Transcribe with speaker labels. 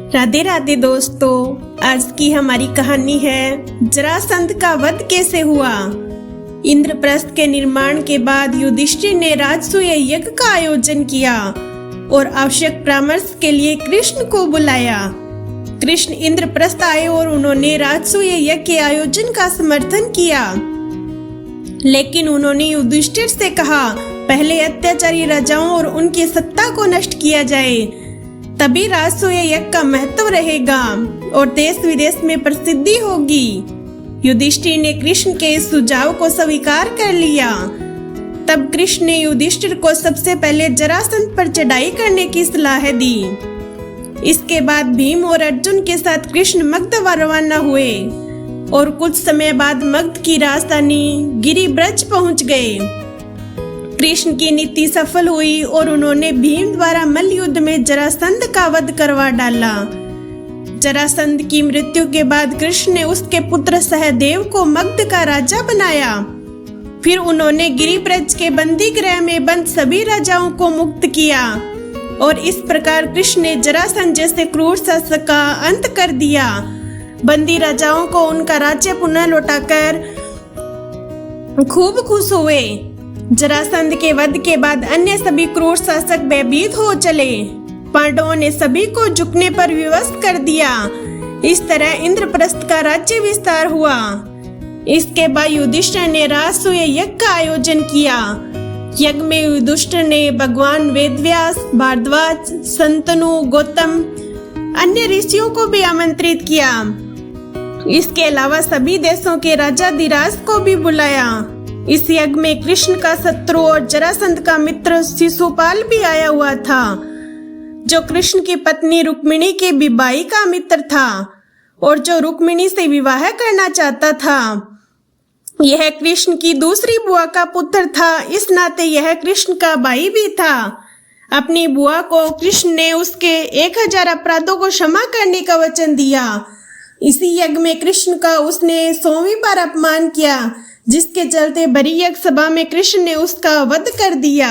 Speaker 1: राधे राधे दोस्तों, आज की हमारी कहानी है जरासंध का वध कैसे हुआ। इंद्रप्रस्थ के निर्माण के बाद युधिष्ठिर ने राजसूय यज्ञ का आयोजन किया और आवश्यक परामर्श के लिए कृष्ण को बुलाया। कृष्ण इंद्रप्रस्थ आए और उन्होंने राजसूय यज्ञ के आयोजन का समर्थन किया, लेकिन उन्होंने युधिष्ठिर से कहा, पहले अत्याचारी राजाओं और उनकी सत्ता को नष्ट किया जाए, तभी राजसूय यज्ञ का महत्व रहेगा और देश विदेश में प्रसिद्धि होगी। युधिष्ठिर ने कृष्ण के इस सुझाव को स्वीकार कर लिया। तब कृष्ण ने युधिष्ठिर को सबसे पहले जरासंध पर चढ़ाई करने की सलाह दी। इसके बाद भीम और अर्जुन के साथ कृष्ण मगध रवाना हुए और कुछ समय बाद मगध की राजधानी गिरिब्रज पहुंच गए। कृष्ण की नीति सफल हुई और उन्होंने भीम द्वारा मल्ल युद्ध में जरासंध का वध करवा डाला। जरासंध की मृत्यु के बाद कृष्ण ने उसके पुत्र सहदेव को मगध का राजा बनाया। फिर उन्होंने गिरिब्रज के बंदी गृह में बंद सभी राजाओं को मुक्त किया और इस प्रकार कृष्ण ने जरासंध जैसे क्रूर शासक का अंत कर दिया। बंदी राजाओं को उनका राज्य पुनः लौटाकर खूब खुश हुए। जरासंध के वध के बाद अन्य सभी क्रूर शासक भयभीत हो चले। पांडवों ने सभी को झुकने पर विवश कर दिया। इस तरह इंद्रप्रस्थ का राज्य विस्तार हुआ। इसके बाद युधिष्ठिर ने राजसूय यज्ञ का आयोजन किया। यज्ञ में युधिष्ठिर ने भगवान वेदव्यास, भारद्वाज, शंतनु, गौतम, अन्य ऋषियों को भी आमंत्रित किया। इसके अलावा सभी देशों के राजाधिराज को भी बुलाया। इस यज्ञ में कृष्ण का शत्रु और जरासंध का मित्र शिशुपाल भी आया हुआ था, जो कृष्ण की पत्नी रुक्मिणी के विवाही का मित्र था और जो रुक्मिणी से विवाह करना चाहता था। यह कृष्ण की दूसरी बुआ का पुत्र था, इस नाते यह कृष्ण का भाई भी था। अपनी बुआ को कृष्ण ने उसके 1000 अपराधों को क्षमा करने का वचन दिया। इसी यज्ञ में कृष्ण का उसने 100वीं बार अपमान किया, जिसके चलते बड़ी यज्ञ सभा में कृष्ण ने उसका वध कर दिया।